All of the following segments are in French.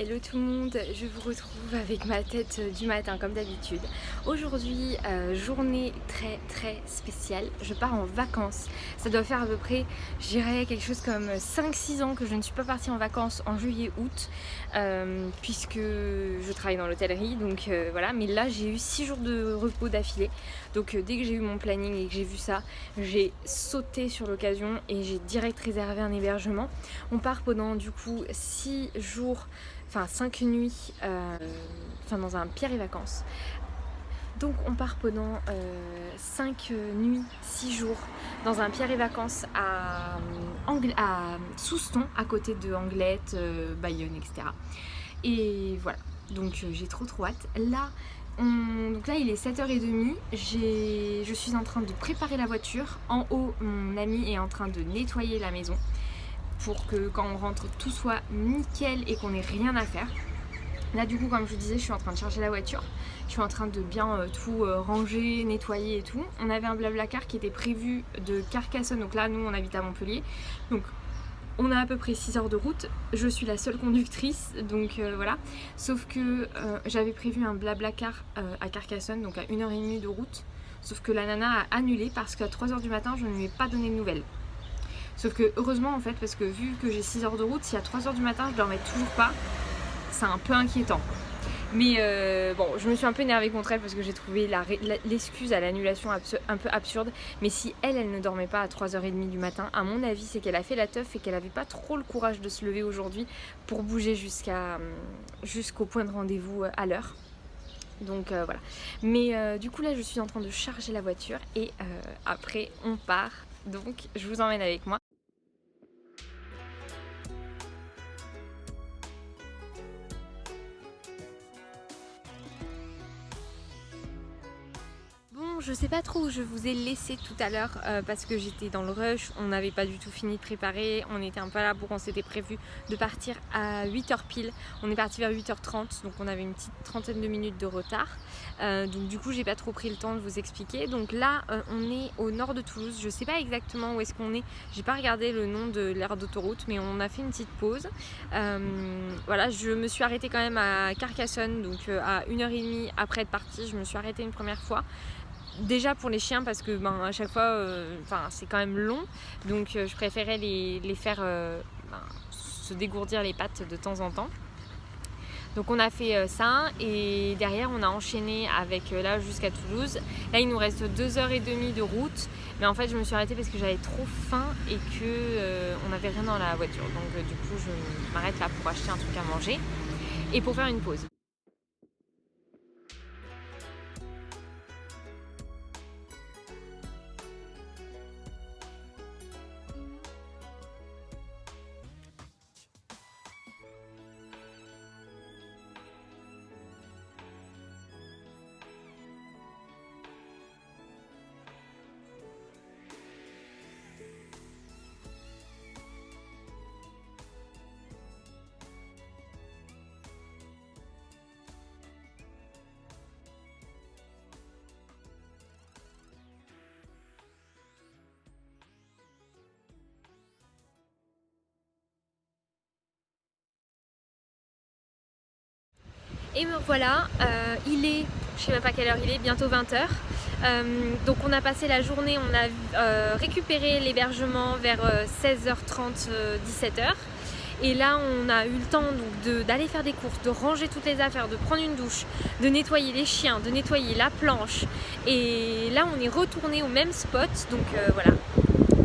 Hello tout le monde, je vous retrouve avec ma tête du matin comme d'habitude. Aujourd'hui, journée très spéciale, je pars en vacances. Ça doit faire à peu près, je dirais quelque chose comme 5-6 ans que je ne suis pas partie en vacances en juillet-août, puisque je travaille dans l'hôtellerie, donc voilà. Mais là j'ai eu 6 jours de repos d'affilée, donc dès que j'ai eu mon planning et que j'ai vu ça, j'ai sauté sur l'occasion et j'ai direct réservé un hébergement. On part pendant du coup 6 jours, enfin 5 nuits, dans un Pierre et Vacances. Donc on part pendant 5 nuits, 6 jours dans un Pierre et Vacances à Souston, à côté de Anglette, Bayonne, etc. Et voilà, donc j'ai trop hâte. Donc là il est 7h30, je suis en train de préparer la voiture. En haut, mon ami est en train de nettoyer la maison pour que quand on rentre tout soit nickel et qu'on n'ait rien à faire. Là du coup, comme je vous disais, je suis en train de charger la voiture, je suis en train de bien tout ranger, nettoyer et tout. On avait un Blablacar qui était prévu de Carcassonne, donc là nous on habite à Montpellier, donc on a à peu près 6 heures de route, je suis la seule conductrice, donc voilà. Sauf que j'avais prévu un Blablacar à Carcassonne, donc à 1h30 de route, sauf que la nana a annulé parce qu'à 3h du matin je ne lui ai pas donné de nouvelles. Sauf que heureusement en fait, parce que vu que j'ai 6 heures de route, si à 3h du matin je dormais toujours pas, c'est un peu inquiétant. Mais bon, je me suis un peu énervée contre elle parce que j'ai trouvé l'excuse à l'annulation un peu absurde. Mais si elle ne dormait pas à 3h30 du matin, à mon avis, c'est qu'elle a fait la teuf et qu'elle n'avait pas trop le courage de se lever aujourd'hui pour bouger jusqu'au point de rendez-vous à l'heure. Donc voilà. Mais du coup là, je suis en train de charger la voiture et après, on part. Donc je vous emmène avec moi. Bon, je sais pas trop où je vous ai laissé tout à l'heure parce que j'étais dans le rush, on n'avait pas du tout fini de préparer, on était un peu là pour, on s'était prévu de partir à 8h pile, on est parti vers 8h30, donc on avait une petite trentaine de minutes de retard. Donc du coup j'ai pas trop pris le temps de vous expliquer. Donc là on est au nord de Toulouse, je sais pas exactement où est-ce qu'on est, j'ai pas regardé le nom de l'aire d'autoroute, mais on a fait une petite pause. Voilà, je me suis arrêtée quand même à Carcassonne, donc à 1h30 après être partie, je me suis arrêtée une première fois. Déjà pour les chiens parce que à chaque fois c'est quand même long, donc je préférais les faire se dégourdir les pattes de temps en temps. Donc on a fait ça et derrière on a enchaîné avec là jusqu'à Toulouse. Là il nous reste 2h30 de route, mais en fait je me suis arrêtée parce que j'avais trop faim et que on n'avait rien dans la voiture. Donc du coup je m'arrête là pour acheter un truc à manger et pour faire une pause. Et me voilà, il est, je sais même pas quelle heure il est, bientôt 20h. Donc on a passé la journée, on a récupéré l'hébergement vers 16h30, 17h. Et là on a eu le temps d'aller faire des courses, de ranger toutes les affaires, de prendre une douche, de nettoyer les chiens, de nettoyer la planche. Et là on est retourné au même spot, donc voilà,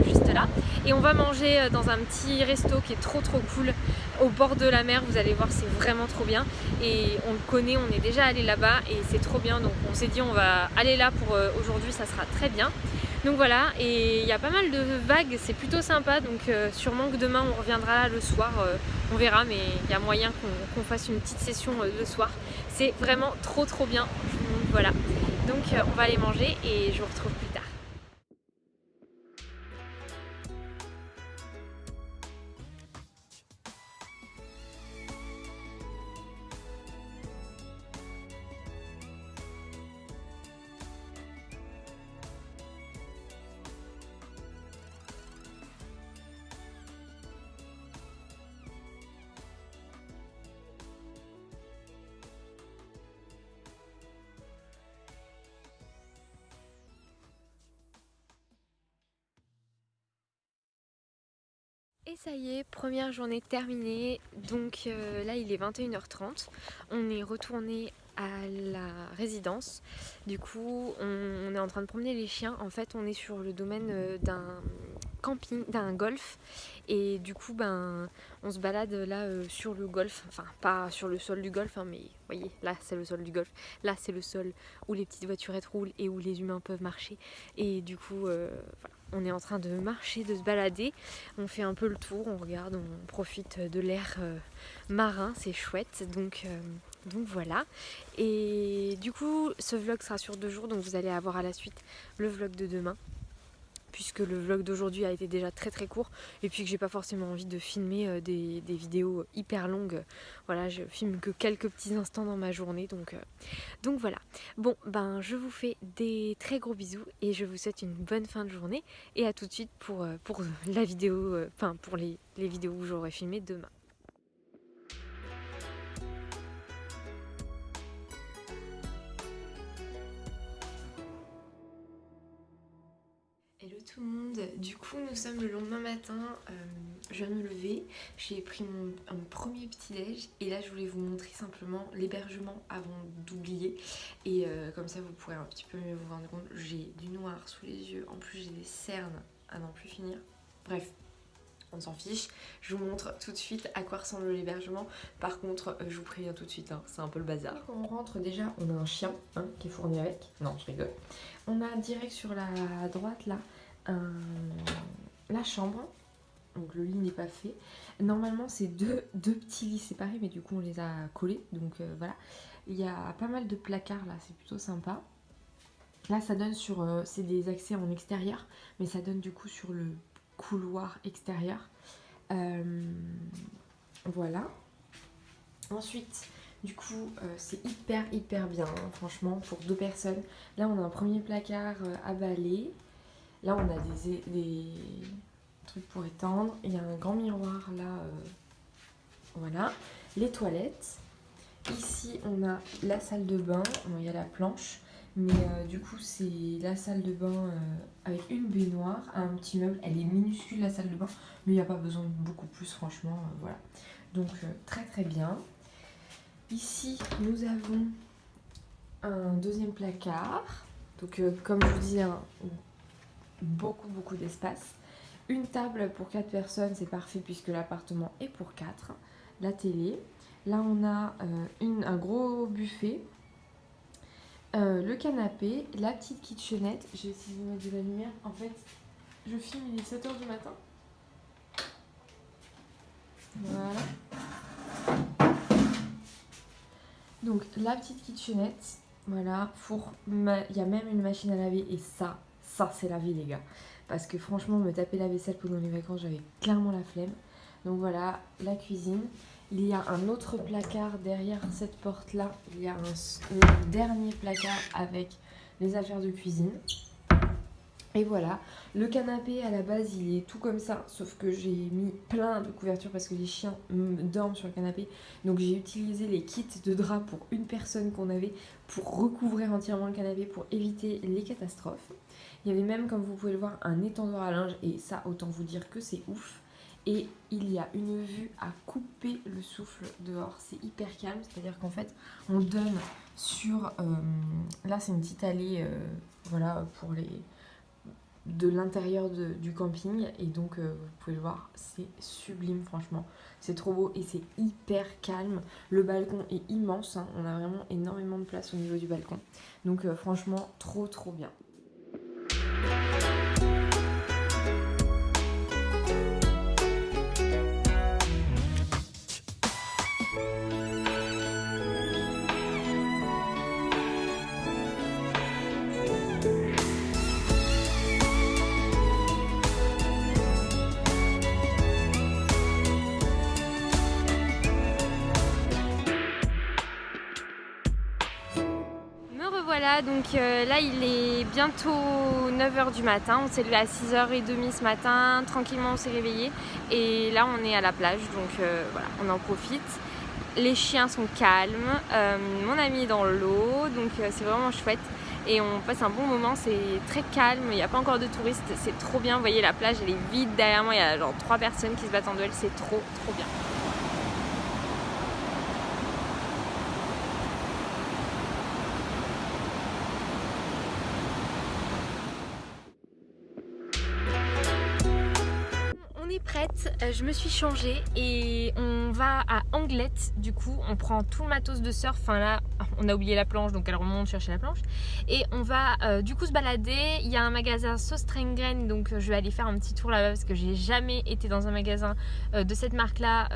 juste là. Et on va manger dans un petit resto qui est trop cool au bord de la mer, vous allez voir, c'est vraiment trop bien et on le connaît, on est déjà allé là-bas et c'est trop bien, donc on s'est dit on va aller là pour aujourd'hui, ça sera très bien. Donc voilà, et il y a pas mal de vagues, c'est plutôt sympa, donc sûrement que demain on reviendra là le soir, on verra, mais il y a moyen qu'on fasse une petite session le soir. C'est vraiment trop bien, voilà. Donc on va aller manger et je vous retrouve plus tard. Et ça y est, première journée terminée, donc là il est 21h30, on est retourné à la résidence. Du coup on est en train de promener les chiens. En fait on est sur le domaine d'un camping, d'un golf, et du coup on se balade là sur le golf, enfin pas sur le sol du golf hein, mais vous voyez là c'est le sol du golf, là c'est le sol où les petites voiturettes roulent et où les humains peuvent marcher, et du coup voilà, on est en train de marcher, de se balader, on fait un peu le tour, on regarde, on profite de l'air marin, c'est chouette, donc voilà. Et du coup ce vlog sera sur 2 jours, donc vous allez avoir à la suite le vlog de demain, puisque le vlog d'aujourd'hui a été déjà très très court, et puis que j'ai pas forcément envie de filmer des vidéos hyper longues. Voilà, je filme que quelques petits instants dans ma journée, donc voilà. Bon, je vous fais des très gros bisous et je vous souhaite une bonne fin de journée, et à tout de suite pour la vidéo, pour les vidéos où j'aurai filmé demain. Hello tout le monde, du coup nous sommes le lendemain matin, je viens de me lever, j'ai pris un premier petit déj, et là je voulais vous montrer simplement l'hébergement avant d'oublier, et comme ça vous pourrez un petit peu mieux vous rendre compte. J'ai du noir sous les yeux, en plus j'ai des cernes à n'en plus finir, bref. On s'en fiche, je vous montre tout de suite à quoi ressemble l'hébergement. Par contre, je vous préviens tout de suite, hein, c'est un peu le bazar. Quand on rentre, déjà, on a un chien qui est fourni avec. Non, je rigole. On a direct sur la droite, là, la chambre. Donc le lit n'est pas fait. Normalement, c'est deux petits lits séparés, mais du coup, on les a collés. Donc voilà. Il y a pas mal de placards, là, c'est plutôt sympa. Là, ça donne sur... c'est des accès en extérieur, mais ça donne du coup sur le couloir extérieur. Voilà. Ensuite, du coup, c'est hyper bien, hein, franchement, pour 2 personnes. Là, on a un premier placard à balai. Là, on a des trucs pour étendre. Il y a un grand miroir là. Voilà. Les toilettes. Ici, on a la salle de bain. Bon, il y a la planche. Mais du coup c'est la salle de bain avec une baignoire, un petit meuble. Elle est minuscule la salle de bain, mais il n'y a pas besoin de beaucoup plus, franchement, voilà. Donc très bien. Ici nous avons un deuxième placard. Donc comme je vous disais, beaucoup d'espace. Une table pour 4 personnes, c'est parfait puisque l'appartement est pour 4. La télé. Là on a un gros buffet. Le canapé, la petite kitchenette. Je vais essayer de mettre de la lumière. En fait, je filme, il est 7h du matin. Voilà. Donc, la petite kitchenette. Voilà, four. Il y a même une machine à laver. Et ça c'est la vie, les gars. Parce que franchement, me taper la vaisselle pendant les vacances, j'avais clairement la flemme. Donc voilà, la cuisine. Il y a un autre placard derrière cette porte-là. Il y a un dernier placard avec les affaires de cuisine. Et voilà, le canapé à la base il est tout comme ça, sauf que j'ai mis plein de couvertures parce que les chiens dorment sur le canapé. Donc j'ai utilisé les kits de draps pour une personne qu'on avait pour recouvrir entièrement le canapé pour éviter les catastrophes. Il y avait même, comme vous pouvez le voir, un étendoir à linge, et ça autant vous dire que c'est ouf. Et il y a une vue à couper le souffle dehors, c'est hyper calme, c'est-à-dire qu'en fait on donne sur, là c'est une petite allée, voilà, pour de l'intérieur du camping, et donc vous pouvez le voir, c'est sublime, franchement, c'est trop beau et c'est hyper calme. Le balcon est immense, hein, on a vraiment énormément de place au niveau du balcon, donc franchement trop bien. Voilà, donc là il est bientôt 9h du matin, on s'est levé à 6h30 ce matin, tranquillement on s'est réveillé, et là on est à la plage, donc voilà, on en profite. Les chiens sont calmes, mon ami est dans l'eau, donc c'est vraiment chouette. et on passe un bon moment, c'est très calme, il n'y a pas encore de touristes, c'est trop bien. Vous voyez la plage elle est vide derrière moi, il y a genre 3 personnes qui se battent en duel, c'est trop bien. On est prête, je me suis changée et on va à Anglette. Du coup on prend tout le matos de surf, enfin là on a oublié la planche donc elle remonte chercher la planche et on va du coup se balader. Il y a un magasin Søstrene, donc je vais aller faire un petit tour là-bas parce que j'ai jamais été dans un magasin de cette marque là.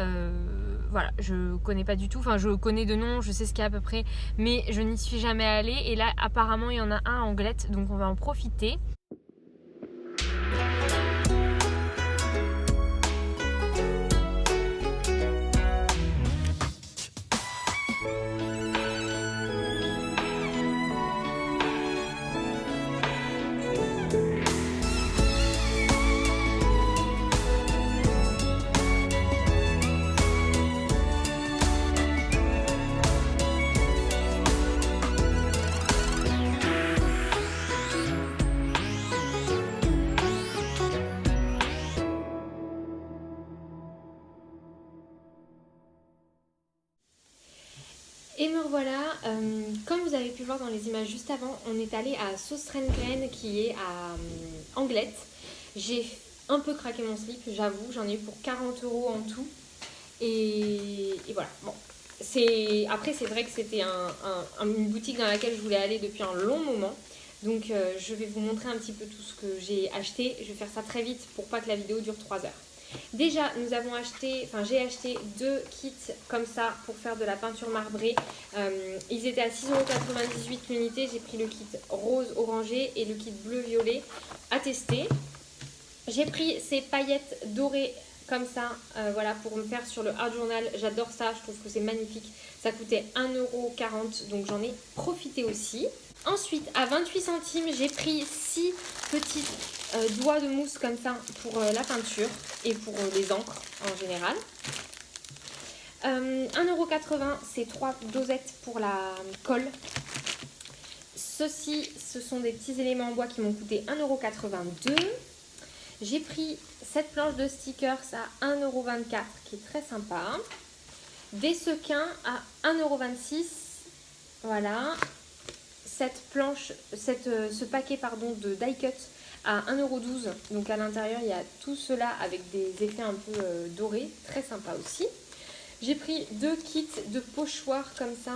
Voilà, je connais pas du tout, enfin je connais de nom, je sais ce qu'il y a à peu près, mais je n'y suis jamais allée et là apparemment il y en a un à Anglette donc on va en profiter. Et me revoilà, comme vous avez pu le voir dans les images juste avant, on est allé à Søstrene qui est à Anglette. J'ai un peu craqué mon slip, j'avoue, j'en ai eu pour 40 € en tout. Et voilà, bon. Après c'est vrai que c'était une boutique dans laquelle je voulais aller depuis un long moment. Donc je vais vous montrer un petit peu tout ce que j'ai acheté. Je vais faire ça très vite pour pas que la vidéo dure 3 heures. Déjà, j'ai acheté 2 kits comme ça pour faire de la peinture marbrée. Ils étaient à 6,98 € l'unité. J'ai pris le kit rose orangé et le kit bleu violet à tester. J'ai pris ces paillettes dorées comme ça, voilà, pour me faire sur le art journal. J'adore ça, je trouve que c'est magnifique. Ça coûtait 1,40 €, donc j'en ai profité aussi. Ensuite, à 28 centimes, j'ai pris 6 petits doigts de mousse comme ça pour la peinture et pour les encres en général. 1,80 €, c'est 3 dosettes pour la colle. Ceux-ci, ce sont des petits éléments en bois qui m'ont coûté 1,82 €. J'ai pris cette planche de stickers à 1,24 € qui est très sympa. Des sequins à 1,26 €. Voilà. Ce paquet de die cut à 1,12 €. Donc à l'intérieur, il y a tout cela avec des effets un peu dorés. Très sympa aussi. J'ai pris 2 kits de pochoirs comme ça.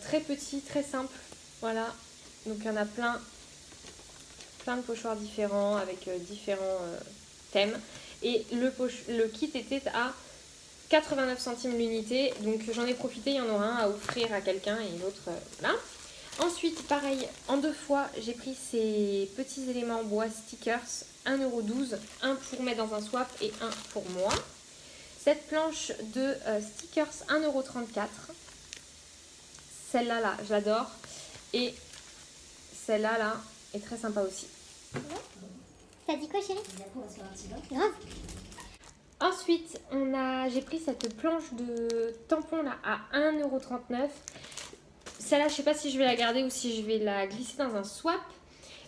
Très petits, très simples. Voilà. Donc il y en a plein de pochoirs différents avec différents thèmes. Et le kit était à 89 centimes l'unité. Donc j'en ai profité. Il y en aura un à offrir à quelqu'un et l'autre là. Ensuite, pareil, en 2 fois, j'ai pris ces petits éléments en bois stickers, 1,12 €, un pour mettre dans un swap et un pour moi. Cette planche de stickers, 1,34 €. Celle-là, là, je l'adore. Et celle-là, là, est très sympa aussi. T'as dit quoi, chérie? Grave. Ensuite, j'ai pris cette planche de tampon là à 1,39 €. Celle-là, je ne sais pas si je vais la garder ou si je vais la glisser dans un swap.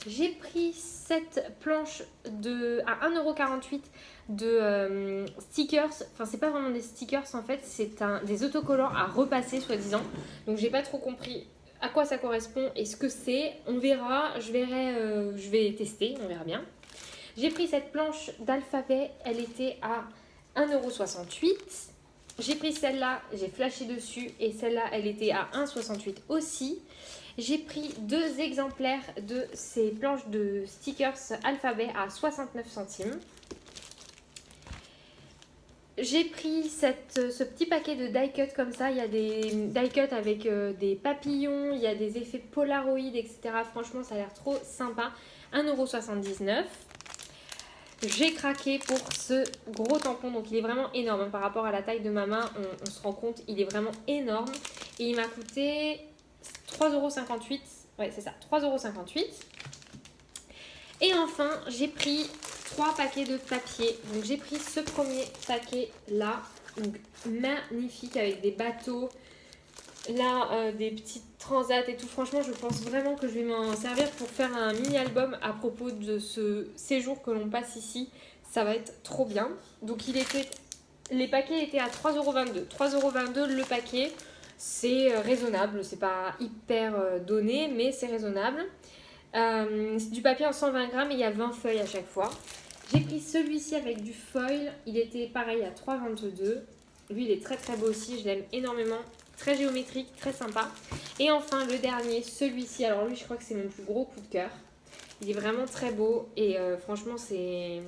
J'ai pris cette planche à 1,48 € de stickers. Enfin, c'est pas vraiment des stickers en fait, c'est des autocollants à repasser soi-disant. Donc, j'ai pas trop compris à quoi ça correspond et ce que c'est. On verra, je vais tester, on verra bien. J'ai pris cette planche d'alphabet, elle était à 1,68 €. J'ai pris celle-là, j'ai flashé dessus et celle-là, elle était à 1,68 € aussi. J'ai pris 2 exemplaires de ces planches de stickers alphabet à 69 centimes. J'ai pris ce petit paquet de die cut comme ça. Il y a des die cut avec des papillons, il y a des effets Polaroid, etc. Franchement, ça a l'air trop sympa. 1,79 €. J'ai craqué pour ce gros tampon, donc il est vraiment énorme. Par rapport à la taille de ma main, on se rend compte, il est vraiment énorme. Et il m'a coûté 3,58 €. Ouais, c'est ça, 3,58 €. Et enfin, j'ai pris 3 paquets de papier. Donc j'ai pris ce premier paquet là, donc magnifique avec des bateaux. là des petites transats et tout. Franchement, je pense vraiment que je vais m'en servir pour faire un mini-album à propos de ce séjour que l'on passe ici. Ça va être trop bien. Donc les paquets étaient à 3,22 €. 3,22 € le paquet. C'est raisonnable, c'est pas hyper donné, mais c'est raisonnable. C'est du papier en 120 grammes et il y a 20 feuilles à chaque fois. J'ai pris celui-ci avec du foil. Il était pareil à 3,22 €. Lui, il est très très beau aussi, je l'aime énormément. Très géométrique, très sympa. Et enfin, le dernier, celui-ci. Alors lui, je crois que c'est mon plus gros coup de cœur. Il est vraiment très beau et franchement, c'est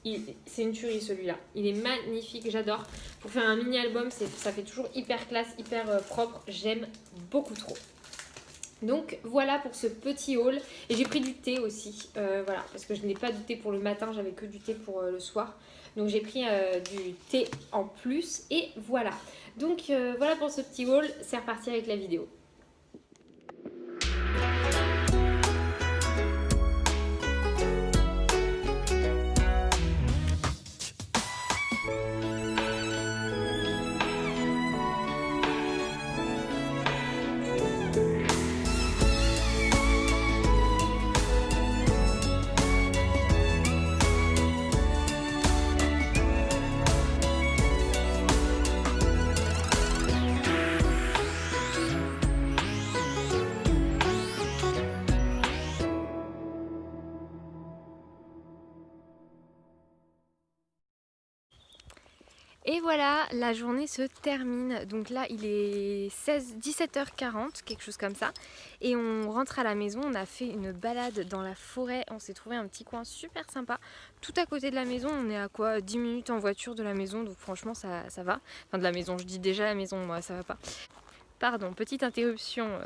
une tuerie celui-là. Il est magnifique, j'adore. Pour faire un mini-album, ça fait toujours hyper classe, hyper propre. J'aime beaucoup trop. Donc voilà pour ce petit haul. Et j'ai pris du thé aussi, voilà, parce que je n'ai pas de thé pour le matin, j'avais que du thé pour le soir. Donc j'ai pris du thé en plus et voilà. Donc voilà pour ce petit haul, c'est reparti avec la vidéo. Et voilà, la journée se termine. Donc là, il est 17h40, quelque chose comme ça. Et on rentre à la maison, on a fait une balade dans la forêt. On s'est trouvé un petit coin super sympa. Tout à côté de la maison, on est à quoi 10 minutes en voiture de la maison. Donc franchement, ça va. Enfin, de la maison, je dis déjà la maison, moi, ça va pas. Pardon, petite interruption.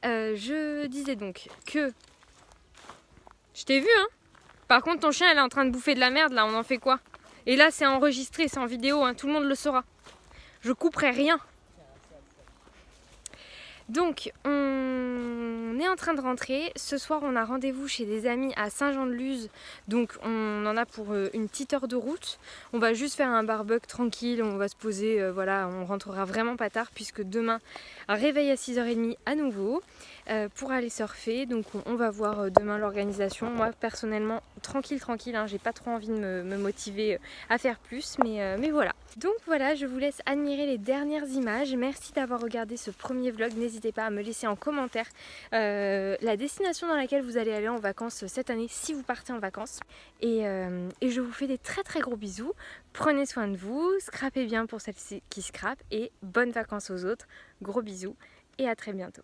Je disais donc que... Je t'ai vu, hein. Par contre, ton chien, elle est en train de bouffer de la merde, là. On en fait quoi? Et là, c'est enregistré, c'est en vidéo, hein, tout le monde le saura. Je couperai rien. Donc, on est en train de rentrer. Ce soir, on a rendez-vous chez des amis à Saint-Jean-de-Luz. Donc, on en a pour une petite heure de route. On va juste faire un barbecue tranquille. On va se poser, voilà, on rentrera vraiment pas tard puisque demain, un réveil à 6h30 à nouveau pour aller surfer. Donc, on va voir demain l'organisation. Moi, personnellement, tranquille, hein, j'ai pas trop envie de me motiver à faire plus, mais voilà. Donc voilà, je vous laisse admirer les dernières images. Merci d'avoir regardé ce premier vlog. N'hésitez pas à me laisser en commentaire la destination dans laquelle vous allez aller en vacances cette année si vous partez en vacances. Et je vous fais des très très gros bisous. Prenez soin de vous, scrapez bien pour celles qui scrapent et bonnes vacances aux autres. Gros bisous et à très bientôt.